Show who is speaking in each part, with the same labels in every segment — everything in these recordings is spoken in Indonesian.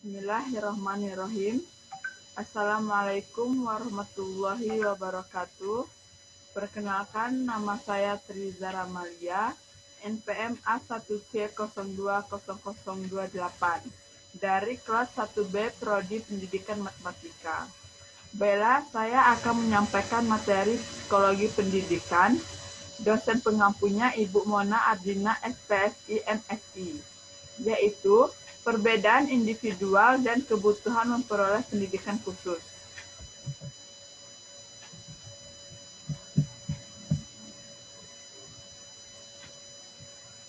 Speaker 1: Bismillahirrahmanirrahim. Assalamualaikum warahmatullahi wabarakatuh. Perkenalkan, nama saya Triza Ramalia, NPM A1C020028 dari kelas 1B Prodi Pendidikan Matematika. Baiklah, saya akan menyampaikan materi psikologi pendidikan. Dosen pengampunya Ibu Mona Ardina SPSI MSI, yaitu perbedaan individual dan kebutuhan memperoleh pendidikan khusus.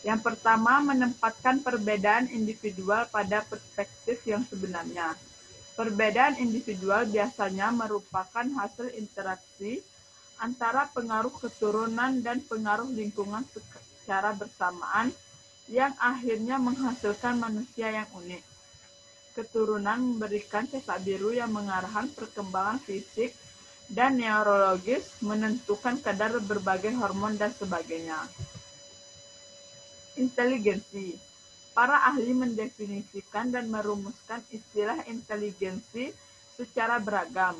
Speaker 1: Yang pertama, menempatkan perbedaan individual pada perspektif yang sebenarnya. Perbedaan individual biasanya merupakan hasil interaksi antara pengaruh keturunan dan pengaruh lingkungan secara bersamaan yang akhirnya menghasilkan manusia yang unik. Keturunan memberikan cetak biru yang mengarahkan perkembangan fisik dan neurologis, menentukan kadar berbagai hormon dan sebagainya. Inteligensi. Para ahli mendefinisikan dan merumuskan istilah inteligensi secara beragam.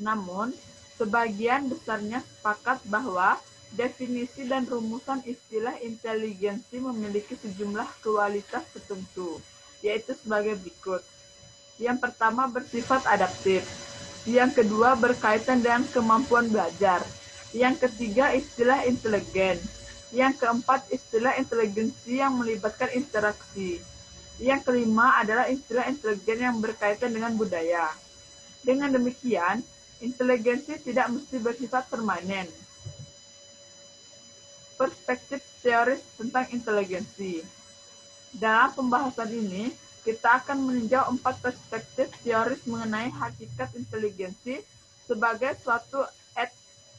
Speaker 1: Namun, sebagian besarnya sepakat bahwa definisi dan rumusan istilah inteligensi memiliki sejumlah kualitas tertentu, yaitu sebagai berikut. Yang pertama, bersifat adaptif. Yang kedua, berkaitan dengan kemampuan belajar. Yang ketiga, istilah inteligen. Yang keempat, istilah inteligensi yang melibatkan interaksi. Yang kelima adalah istilah inteligen yang berkaitan dengan budaya. Dengan demikian, inteligensi tidak mesti bersifat permanen. Perspektif teoris tentang inteligensi. Dalam pembahasan ini, kita akan meninjau 4 perspektif teoris mengenai hakikat inteligensi sebagai suatu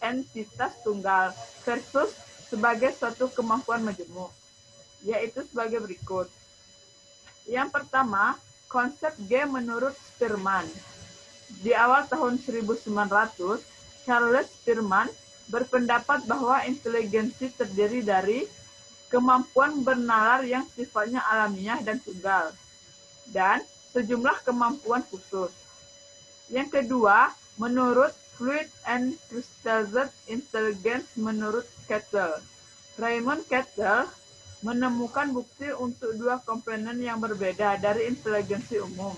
Speaker 1: entitas tunggal versus sebagai suatu kemampuan majemuk, yaitu sebagai berikut. Yang pertama, konsep G menurut Spearman. Di awal tahun 1900, Charles Spearman berpendapat bahwa inteligensi terdiri dari kemampuan bernalar yang sifatnya alamiah dan tunggal, dan sejumlah kemampuan khusus. Yang kedua, menurut Fluid and Crystallized Intelligence menurut Kettle. Raymond Kettle menemukan bukti untuk 2 komponen yang berbeda dari inteligensi umum,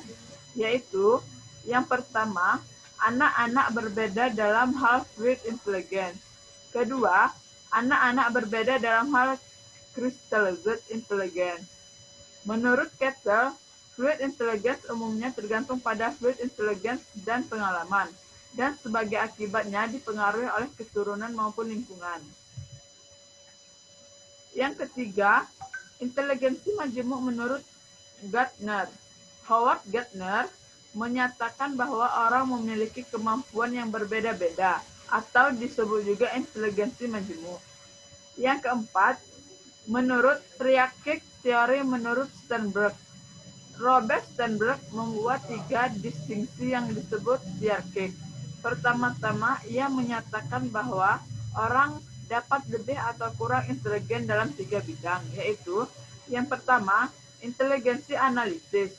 Speaker 1: yaitu yang pertama, anak-anak berbeda dalam hal fluid intelligence. Kedua, anak-anak berbeda dalam hal crystallized intelligence. Menurut Kettle, fluid intelligence umumnya tergantung pada fluid intelligence dan pengalaman, dan sebagai akibatnya dipengaruhi oleh keturunan maupun lingkungan. Yang ketiga, inteligensi majemuk menurut Gardner. Howard Gardner menyatakan bahwa orang memiliki kemampuan yang berbeda-beda, atau disebut juga inteligensi majemuk. Yang keempat, menurut triarkic teori menurut Sternberg. Robert Sternberg membuat 3 distingsi yang disebut triarkic. Pertama-tama, ia menyatakan bahwa orang dapat lebih atau kurang inteligen dalam 3 bidang, yaitu yang pertama, inteligensi analitis.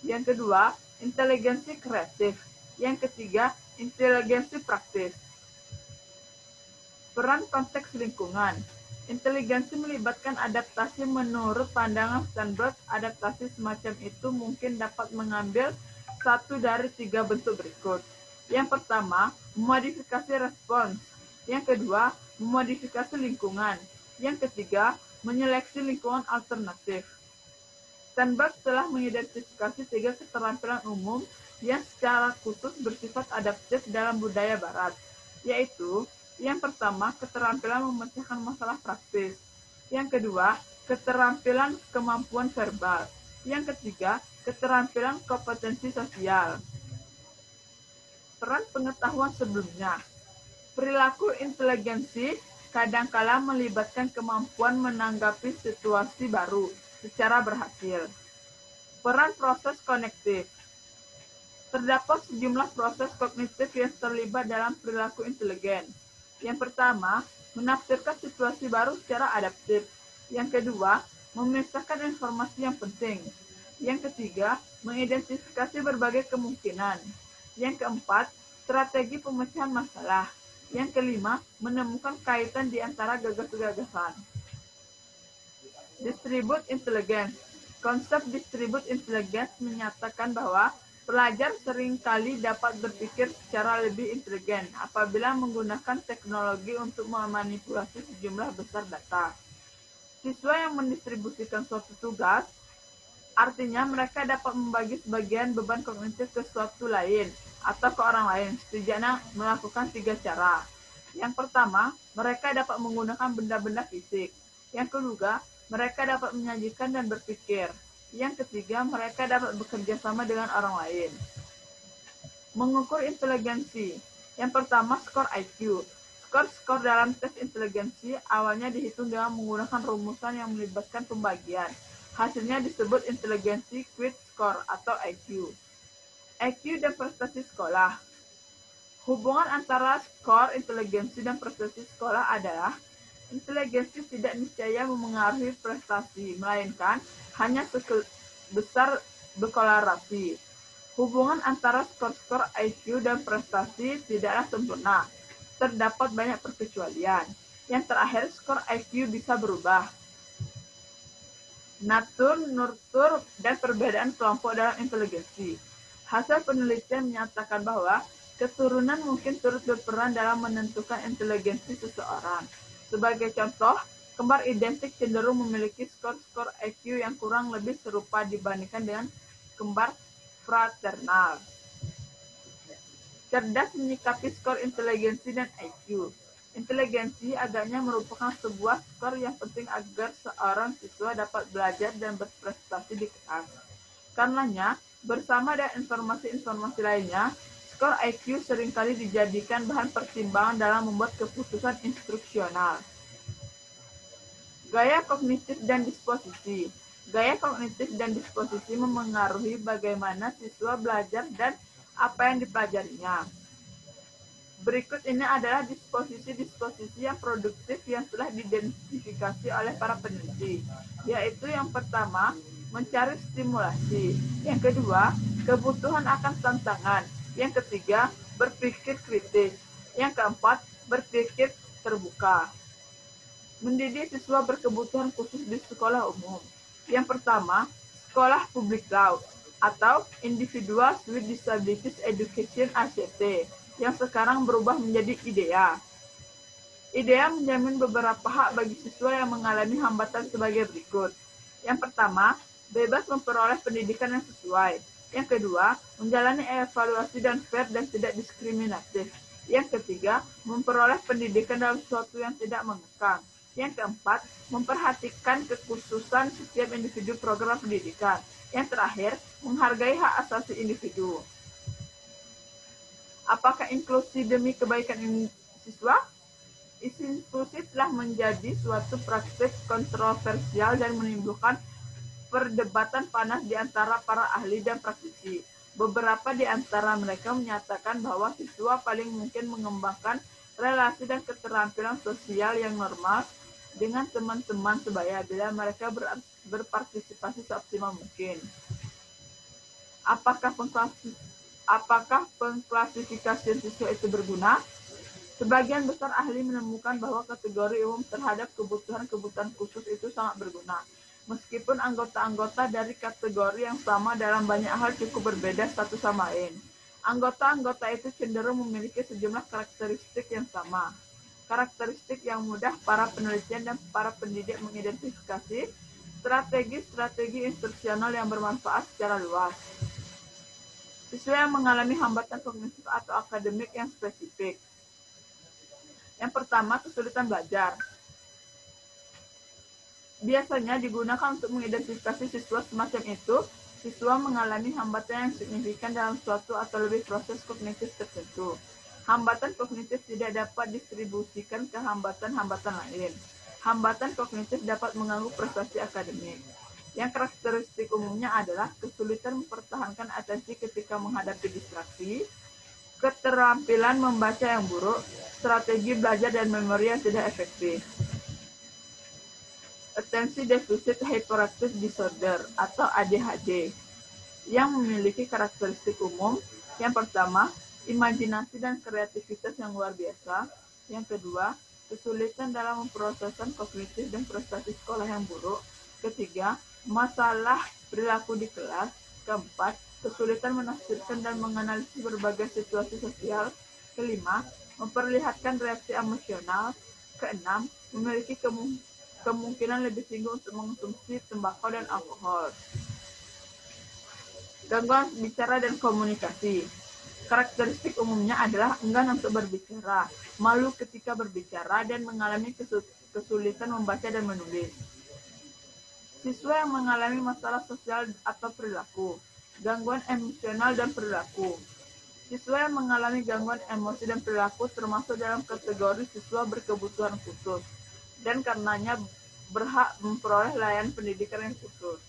Speaker 1: Yang kedua, inteligensi kreatif. Yang ketiga, inteligensi praktis. Peran konteks lingkungan. Inteligensi melibatkan adaptasi. Menurut pandangan Sternberg, adaptasi semacam itu mungkin dapat mengambil 1 dari 3 bentuk berikut. Yang pertama, memodifikasi respons. Yang kedua, memodifikasi lingkungan. Yang ketiga, menyeleksi lingkungan alternatif. Sternberg telah mengidentifikasi 3 keterampilan umum yang secara khusus bersifat adaptif dalam budaya Barat, yaitu yang pertama, keterampilan memecahkan masalah praktis. Yang kedua, keterampilan kemampuan verbal. Yang ketiga, keterampilan kompetensi sosial. Peran pengetahuan sebelumnya. Perilaku inteligensi kadangkala melibatkan kemampuan menanggapi situasi baru secara berhasil. Peran proses konektif. Terdapat sejumlah proses kognitif yang terlibat dalam perilaku inteligen. Yang pertama, menafsirkan situasi baru secara adaptif. Yang kedua, memisahkan informasi yang penting. Yang ketiga, mengidentifikasi berbagai kemungkinan. Yang keempat, strategi pemecahan masalah. Yang kelima, menemukan kaitan di antara gagasan-gagasan. Distribute intelligence. Konsep distribute intelligence menyatakan bahwa pelajar seringkali dapat berpikir secara lebih intelijen apabila menggunakan teknologi untuk memanipulasi sejumlah besar data. Siswa yang mendistribusikan suatu tugas, artinya mereka dapat membagi sebagian beban kognitif ke suatu lain atau ke orang lain, setidaknya melakukan 3 cara. Yang pertama, mereka dapat menggunakan benda-benda fisik. Yang kedua, mereka dapat menyajikan dan berpikir. Yang ketiga, mereka dapat bekerja sama dengan orang lain. Mengukur inteligensi. Yang pertama, skor IQ. Skor dalam tes inteligensi awalnya dihitung dengan menggunakan rumusan yang melibatkan pembagian. Hasilnya disebut inteligensi quid score atau IQ. IQ dan prestasi sekolah. Hubungan antara skor inteligensi dan prestasi sekolah adalah inteligensi tidak niscaya memengaruhi prestasi, melainkan hanya sebesar berkolerasi. Hubungan antara skor IQ dan prestasi tidaklah sempurna. Terdapat banyak perkecualian. Yang terakhir, skor IQ bisa berubah. Natur, nurtur, dan perbedaan kelompok dalam inteligensi. Hasil penelitian menyatakan bahwa keturunan mungkin turut berperan dalam menentukan inteligensi seseorang. Sebagai contoh, kembar identik cenderung memiliki skor IQ yang kurang lebih serupa dibandingkan dengan kembar fraternal. Cerdas menyikapi skor inteligensi dan IQ. Inteligensi agaknya merupakan sebuah skor yang penting agar seorang siswa dapat belajar dan berprestasi di kelas. Karenanya, bersama dengan informasi-informasi lainnya, skor IQ seringkali dijadikan bahan pertimbangan dalam membuat keputusan instruksional. Gaya kognitif dan disposisi. Gaya kognitif dan disposisi memengaruhi bagaimana siswa belajar dan apa yang dipelajarinya. Berikut ini adalah disposisi-disposisi yang produktif yang telah diidentifikasi oleh para peneliti, yaitu yang pertama, mencari stimulasi. Yang kedua, kebutuhan akan tantangan. Yang ketiga, berpikir kritis. Yang keempat, berpikir terbuka. Mendidik siswa berkebutuhan khusus di sekolah umum. Yang pertama, sekolah publik laut atau Individuals with Disabilities Education (ICT) yang sekarang berubah menjadi IDEA. IDEA menjamin beberapa hak bagi siswa yang mengalami hambatan sebagai berikut. Yang pertama, bebas memperoleh pendidikan yang sesuai. Yang kedua, menjalani evaluasi dan fair dan tidak diskriminatif. Yang ketiga, memperoleh pendidikan dalam sesuatu yang tidak mengekang. Yang keempat, memperhatikan kekhususan setiap individu program pendidikan. Yang terakhir, menghargai hak asasi individu. Apakah inklusi demi kebaikan siswa? Inklusi telah menjadi suatu praktik kontroversial dan menimbulkan perdebatan panas di antara para ahli dan praktisi. Beberapa di antara mereka menyatakan bahwa siswa paling mungkin mengembangkan relasi dan keterampilan sosial yang normal dengan teman-teman sebaya bila mereka berpartisipasi seoptimal mungkin. Apakah pengklasifikasian siswa itu berguna? Sebagian besar ahli menemukan bahwa kategori umum terhadap kebutuhan-kebutuhan khusus itu sangat berguna. Meskipun anggota-anggota dari kategori yang sama dalam banyak hal cukup berbeda satu sama lain. Anggota-anggota itu cenderung memiliki sejumlah karakteristik yang sama. Karakteristik yang mudah para penelitian dan para pendidik mengidentifikasi strategi-strategi instruksional yang bermanfaat secara luas. Siswa yang mengalami hambatan kognitif atau akademik yang spesifik. Yang pertama, kesulitan belajar. Biasanya digunakan untuk mengidentifikasi siswa semacam itu. Siswa mengalami hambatan yang signifikan dalam suatu atau lebih proses kognitif tertentu. Hambatan kognitif tidak dapat didistribusikan ke hambatan-hambatan lain. Hambatan kognitif dapat mengganggu prestasi akademik. Yang karakteristik umumnya adalah kesulitan mempertahankan atensi ketika menghadapi distraksi, keterampilan membaca yang buruk, strategi belajar dan memori yang tidak efektif. Attention Deficit Hyperactive Disorder atau ADHD yang memiliki karakteristik umum. Yang pertama, imajinasi dan kreativitas yang luar biasa. Yang kedua, kesulitan dalam memproseskan kognitif dan prestasi sekolah yang buruk. Ketiga, masalah perilaku di kelas. Keempat, kesulitan menafsirkan dan menganalisis berbagai situasi sosial. Kelima, memperlihatkan reaksi emosional. Keenam, memiliki kemungkinan lebih tinggi untuk mengonsumsi tembakau dan alkohol. Gangguan bicara dan komunikasi. Karakteristik umumnya adalah enggan untuk berbicara, malu ketika berbicara, dan mengalami kesulitan membaca dan menulis. Siswa yang mengalami masalah sosial atau perilaku. Gangguan emosional dan perilaku. Siswa yang mengalami gangguan emosi dan perilaku termasuk dalam kategori siswa berkebutuhan khusus dan karenanya berhak memperoleh layanan pendidikan yang khusus.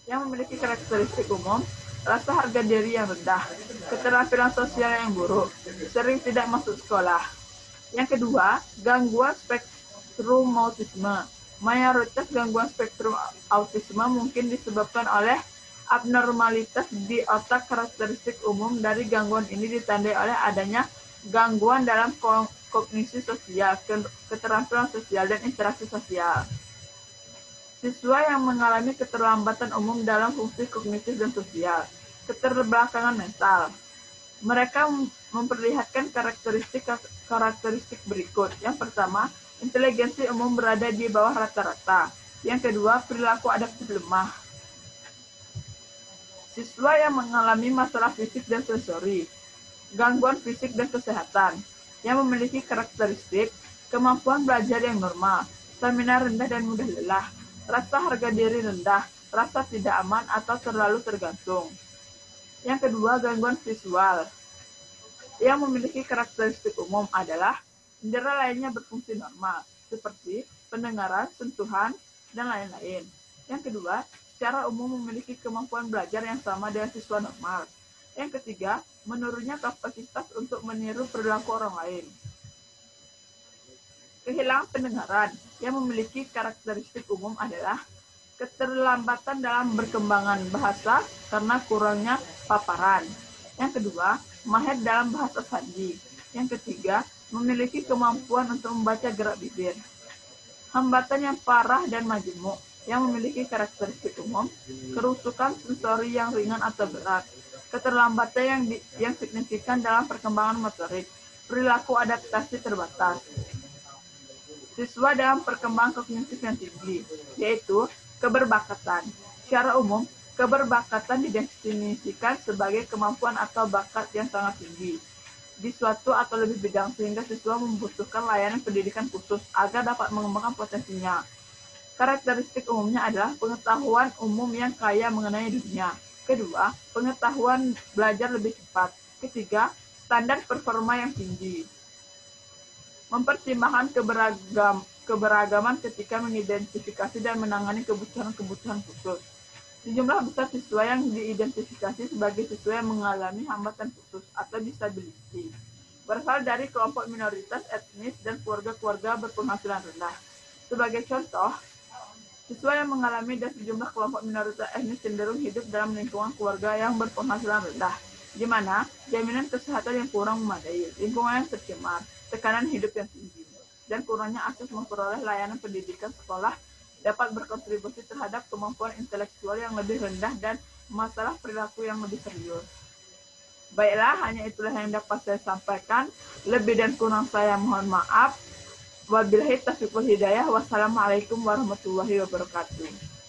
Speaker 1: Yang memiliki karakteristik umum, rasa harga diri yang rendah, keterampilan sosial yang buruk, sering tidak masuk sekolah. Yang kedua, gangguan spektrum autisme. Mayoritas gangguan spektrum autisme mungkin disebabkan oleh abnormalitas di otak. Karakteristik umum dari gangguan ini ditandai oleh adanya gangguan dalam kognisi sosial, keterampilan sosial, dan interaksi sosial. Siswa yang mengalami keterlambatan umum dalam fungsi kognitif dan sosial, keterbelakangan mental. Mereka memperlihatkan karakteristik berikut. Yang pertama, inteligensi umum berada di bawah rata-rata. Yang kedua, perilaku adaptif lemah. Siswa yang mengalami masalah fisik dan sensori, gangguan fisik dan kesehatan, yang memiliki karakteristik kemampuan belajar yang normal, stamina rendah dan mudah lelah, rasa harga diri rendah, rasa tidak aman atau terlalu tergantung. Yang kedua, gangguan visual. Yang memiliki karakteristik umum adalah indera lainnya berfungsi normal, seperti pendengaran, sentuhan, dan lain-lain. Yang kedua, secara umum memiliki kemampuan belajar yang sama dengan siswa normal. Yang ketiga, menurunnya kapasitas untuk meniru perilaku orang lain. Kehilangan pendengaran yang memiliki karakteristik umum adalah keterlambatan dalam perkembangan bahasa karena kurangnya paparan. Yang kedua, mahir dalam bahasa sandi. Yang ketiga, memiliki kemampuan untuk membaca gerak bibir. Hambatan yang parah dan majemuk yang memiliki karakteristik umum, kerusakan sensori yang ringan atau berat, keterlambatan yang signifikan dalam perkembangan motorik, perilaku adaptasi terbatas. Siswa dalam perkembangan kognitif yang tinggi, yaitu keberbakatan. Secara umum, keberbakatan didefinisikan sebagai kemampuan atau bakat yang sangat tinggi di suatu atau lebih bidang, sehingga siswa membutuhkan layanan pendidikan khusus agar dapat mengembangkan potensinya. Karakteristik umumnya adalah pengetahuan umum yang kaya mengenai dunia. Kedua, pengetahuan belajar lebih cepat. Ketiga, standar performa yang tinggi. Mempertimbangkan keberagaman ketika mengidentifikasi dan menangani kebutuhan-kebutuhan khusus. Sejumlah besar siswa yang diidentifikasi sebagai siswa yang mengalami hambatan khusus atau disability berasal dari kelompok minoritas etnis dan keluarga-keluarga berpenghasilan rendah. Sebagai contoh, siswa yang mengalami dan sejumlah kelompok minoritas etnis cenderung hidup dalam lingkungan keluarga yang berpenghasilan rendah, di mana jaminan kesehatan yang kurang memadai, lingkungan yang tercemar, tekanan hidup yang tinggi, dan kurangnya akses memperoleh layanan pendidikan sekolah dapat berkontribusi terhadap kemampuan intelektual yang lebih rendah dan masalah perilaku yang lebih serius. Baiklah, hanya itulah yang dapat saya sampaikan. Lebih dan kurang saya mohon maaf. Wabillahi taufiq wal hidayah. Wassalamualaikum warahmatullahi wabarakatuh.